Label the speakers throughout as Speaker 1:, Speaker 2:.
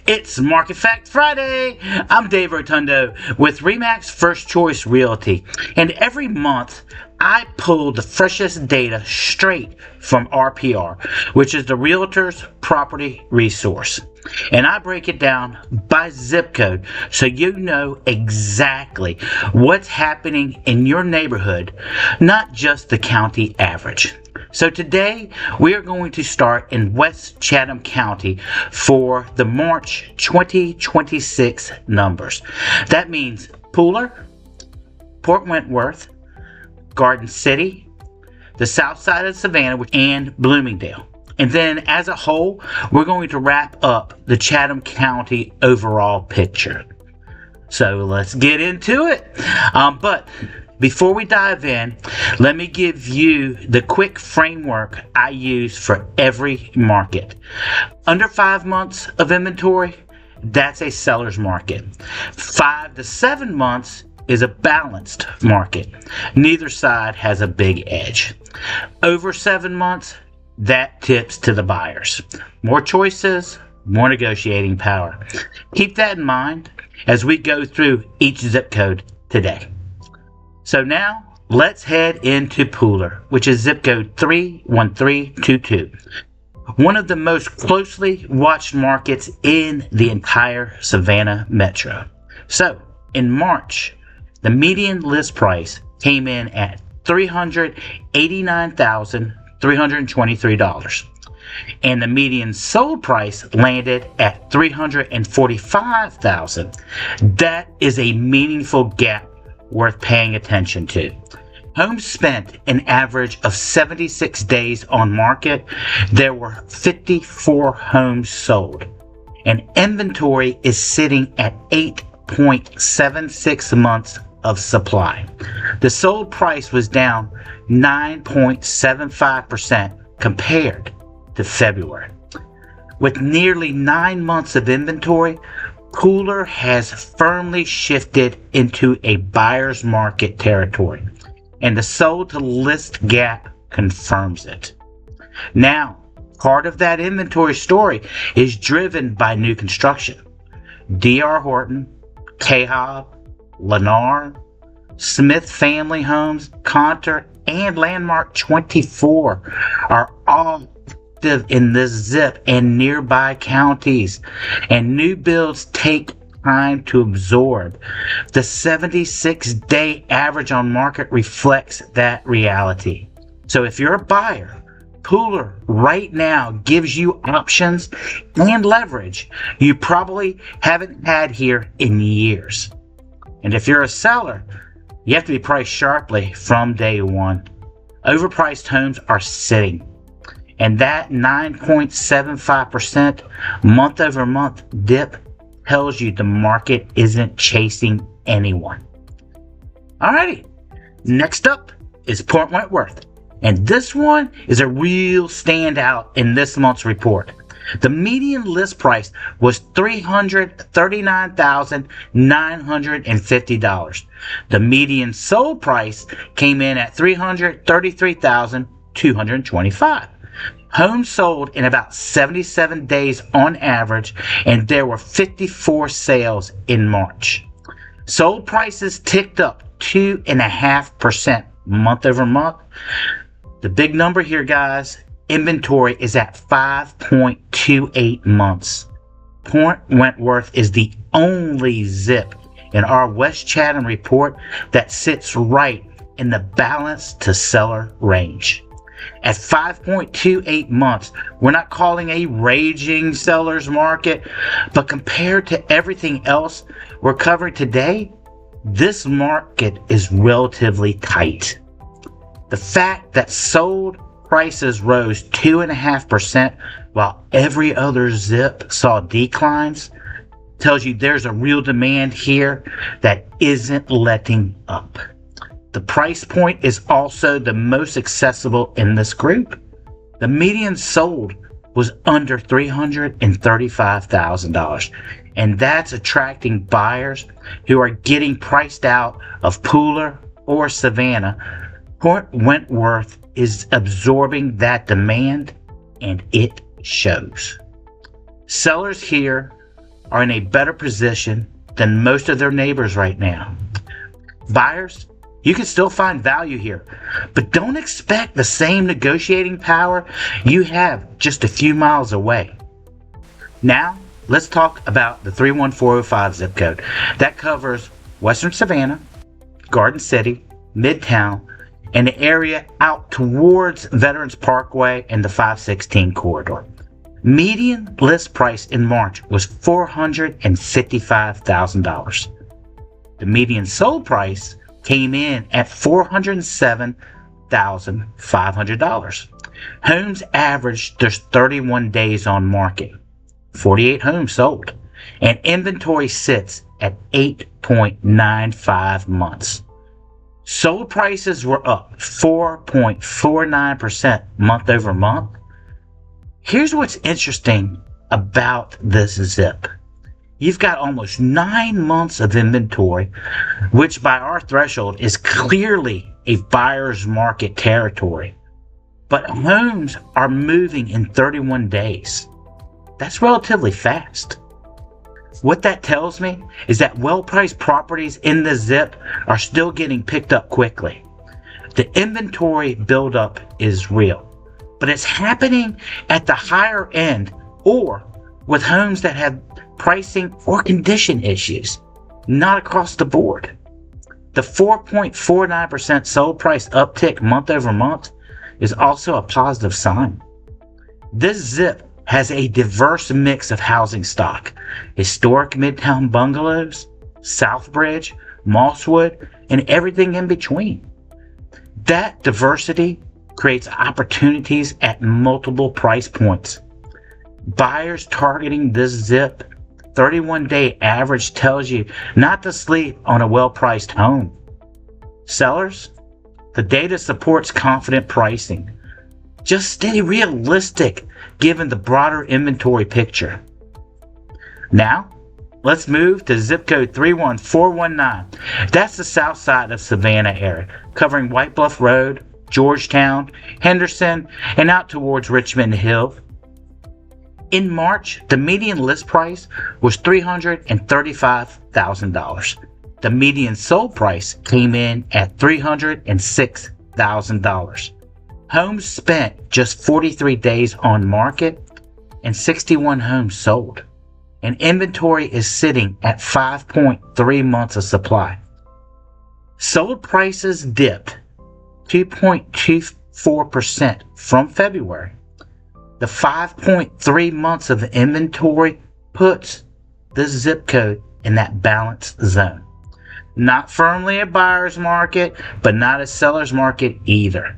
Speaker 1: It's Market Fact Friday. I'm Dave Rotundo with REMAX First Choice Realty, and every month I pull the freshest data straight from RPR, which is the Realtors Property Resource, and I break it down by zip code so you know exactly what's happening in your neighborhood, not just the county average. So today we are going to start in West Chatham County for the March 2026 numbers. That means Pooler, Port Wentworth, Garden City, the Southside of Savannah, and Bloomingdale. And then as a whole, we're going to wrap up the Chatham County overall picture. So let's get into it. But before we dive in, let me give you the quick framework I use for every market. Under 5 months of inventory, that's a seller's market. 5 to 7 months is a balanced market. Neither side has a big edge. Over 7 months, that tips to the buyers. More choices, more negotiating power. Keep that in mind as we go through each zip code today. So now, let's head into Pooler, which is zip code 31322. One of the most closely watched markets in the entire Savannah metro. So, in March, the median list price came in at $389,323. And the median sold price landed at $345,000. That is a meaningful gap worth paying attention to. Homes spent an average of 76 days on market. There were 54 homes sold, and inventory is sitting at 8.76 months of supply. The sold price was down 9.75% compared to February. With nearly 9 months of inventory, Pooler has firmly shifted into a buyer's market territory, and the sold to list gap confirms it. Now, part of that inventory story is driven by new construction. D.R. Horton, K-Hob, Lennar, Smith Family Homes, Conter, and Landmark 24 are all in this zip and nearby counties, and new builds take time to absorb. The 76-day average on market reflects that reality. So if you're a buyer, Pooler right now gives you options and leverage you probably haven't had here in years. And if you're a seller, you have to be priced sharply from day one. Overpriced homes are sitting, and that 9.75% month over month dip tells you the market isn't chasing anyone. Alrighty, next up is Port Wentworth, and this one is a real standout in this month's report. The median list price was $339,950. The median sold price came in at $333,225. Homes sold in about 77 days on average, and there were 54 sales in March. Sold prices ticked up 2.5% month over month. The big number here, guys, inventory is at 5.28 months. Port Wentworth is the only zip in our West Chatham report that sits right in the balance to seller range. At 5.28 months, we're not calling a raging seller's market, but compared to everything else we're covering today, this market is relatively tight. The fact that sold prices rose 2.5% while every other zip saw declines tells you there's a real demand here that isn't letting up. The price point is also the most accessible in this group. The median sold was under $335,000, and that's attracting buyers who are getting priced out of Pooler or Savannah. Port Wentworth is absorbing that demand, and it shows. Sellers here are in a better position than most of their neighbors right now. Buyers, you can still find value here, but don't expect the same negotiating power you have just a few miles away. Now, let's talk about the 31405 zip code. That covers Western Savannah, Garden City, Midtown, and the area out towards Veterans Parkway and the 516 corridor. Median list price in March was $455,000. The median sold price came in at $407,500. Homes averaged just 31 days on market, 48 homes sold, and inventory sits at 8.95 months. Sold prices were up 4.49% month over month. Here's what's interesting about this zip. You've got almost 9 months of inventory, which by our threshold is clearly a buyer's market territory. But homes are moving in 31 days. That's relatively fast. What that tells me is that well-priced properties in the zip are still getting picked up quickly. The inventory buildup is real, but it's happening at the higher end or with homes that have pricing or condition issues, not across the board. The 4.49% sold price uptick month over month is also a positive sign. This zip has a diverse mix of housing stock: historic Midtown bungalows, Southbridge, Mosswood, and everything in between. That diversity creates opportunities at multiple price points. Buyers targeting this zip 31-day average tells you not to sleep on a well-priced home. Sellers, the data supports confident pricing. Just stay realistic given the broader inventory picture. Now, let's move to zip code 31419. That's the south side of Savannah area, covering White Bluff Road, Georgetown, Henderson, and out towards Richmond Hill. In March, the median list price was $335,000. The median sold price came in at $306,000. Homes spent just 43 days on market and 61 homes sold. And inventory is sitting at 5.3 months of supply. Sold prices dipped 2.24% from February. The 5.3 months of inventory puts this zip code in that balanced zone. Not firmly a buyer's market, but not a seller's market either.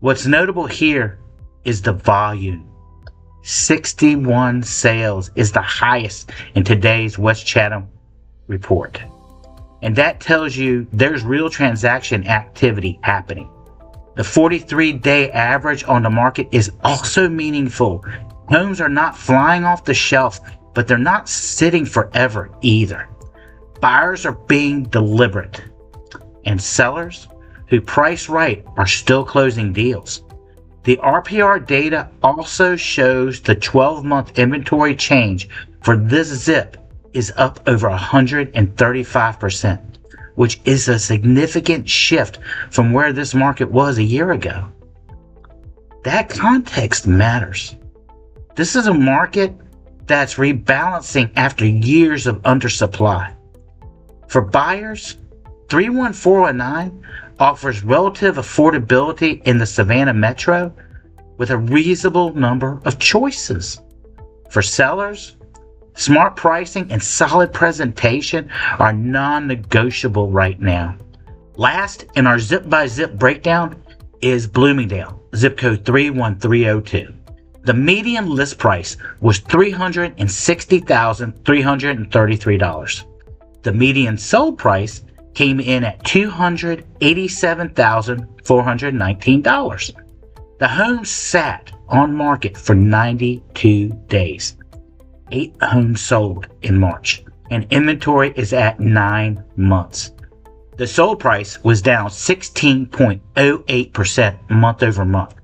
Speaker 1: What's notable here is the volume. 61 sales is the highest in today's West Chatham report. And that tells you there's real transaction activity happening. The 43-day average on the market is also meaningful. Homes are not flying off the shelf, but they're not sitting forever either. Buyers are being deliberate, and sellers who price right are still closing deals. The RPR data also shows the 12-month inventory change for this zip is up over 135%, which is a significant shift from where this market was a year ago. That context matters. This is a market that's rebalancing after years of undersupply. For buyers, 31419 offers relative affordability in the Savannah Metro with a reasonable number of choices. For sellers, smart pricing and solid presentation are non-negotiable right now. Last in our zip-by-zip breakdown is Bloomingdale, zip code 31302. The median list price was $360,333. The median sold price came in at $287,419. The home sat on market for 92 days. 8 homes sold in March, and inventory is at 9 months. The sold price was down 16.08% month over month.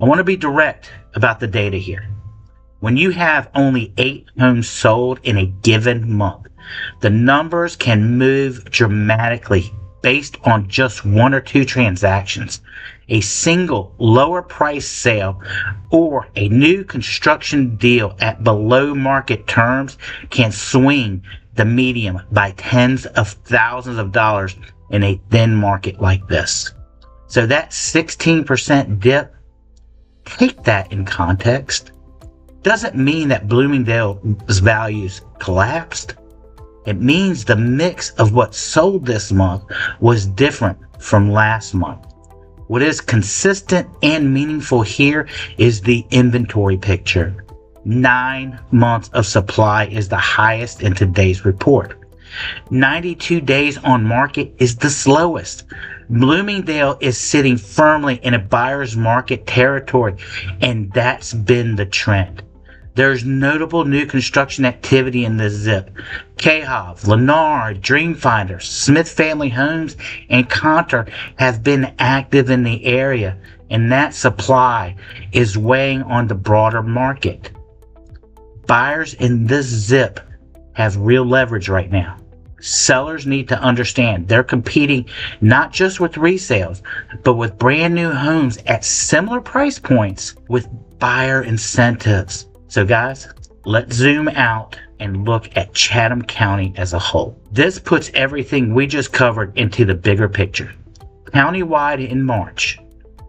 Speaker 1: I want to be direct about the data here. When you have only 8 homes sold in a given month, the numbers can move dramatically based on just 1 or 2 transactions. A single lower price sale or a new construction deal at below market terms can swing the median by tens of thousands of dollars in a thin market like this. So that 16% dip, take that in context. Doesn't mean that Bloomingdale's values collapsed. It means the mix of what sold this month was different from last month. What is consistent and meaningful here is the inventory picture. 9 months of supply is the highest in today's report. 92 days on market is the slowest. Bloomingdale is sitting firmly in a buyer's market territory, and that's been the trend. There's notable new construction activity in this zip. Cahov, Lennar, Dreamfinder, Smith Family Homes, and Contour have been active in the area, and that supply is weighing on the broader market. Buyers in this zip have real leverage right now. Sellers need to understand they're competing not just with resales, but with brand new homes at similar price points with buyer incentives. So guys, let's zoom out and look at Chatham County as a whole. This puts everything we just covered into the bigger picture. Countywide in March,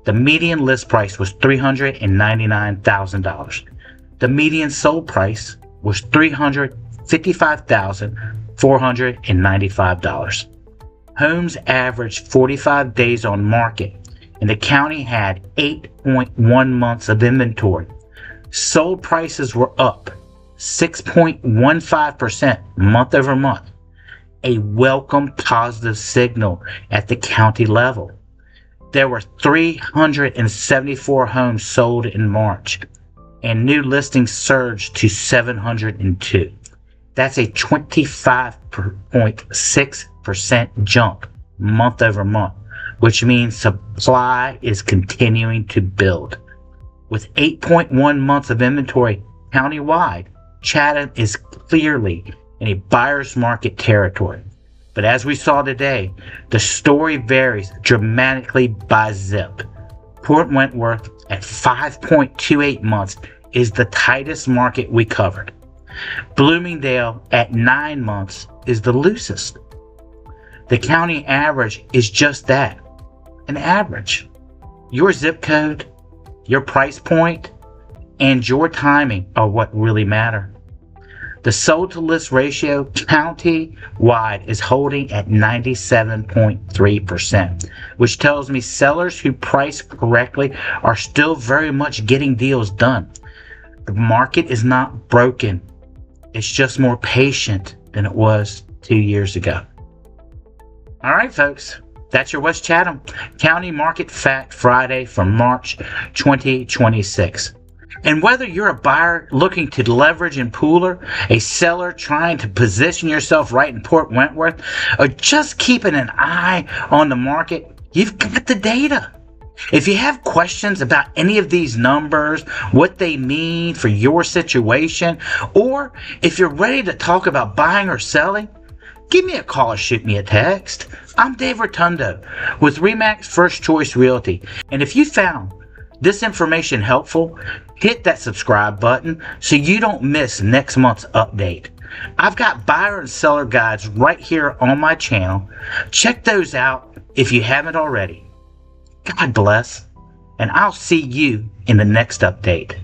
Speaker 1: the median list price was $399,000. The median sold price was $355,495. Homes averaged 45 days on market, and the county had 8.1 months of inventory. Sold prices were up 6.15% month over month, a welcome positive signal at the county level. There were 374 homes sold in March, and new listings surged to 702. That's a 25.6% jump month over month, which means supply is continuing to build. With 8.1 months of inventory countywide, Chatham is clearly in a buyer's market territory. But as we saw today, the story varies dramatically by zip. Port Wentworth at 5.28 months is the tightest market we covered. Bloomingdale at 9 months is the loosest. The county average is just that, an average. Your zip code, your price point, and your timing are what really matter. The sold to list ratio county-wide is holding at 97.3%, which tells me sellers who price correctly are still very much getting deals done. The market is not broken. It's just more patient than it was 2 years ago. All right, folks. That's your West Chatham County Market Fact Friday for March 2026. And whether you're a buyer looking to leverage in Pooler, a seller trying to position yourself right in Port Wentworth, or just keeping an eye on the market, you've got the data. If you have questions about any of these numbers, what they mean for your situation, or if you're ready to talk about buying or selling, give me a call or shoot me a text. I'm Dave Rotundo with REMAX First Choice Realty. And if you found this information helpful, hit that subscribe button so you don't miss next month's update. I've got buyer and seller guides right here on my channel. Check those out if you haven't already. God bless, and I'll see you in the next update.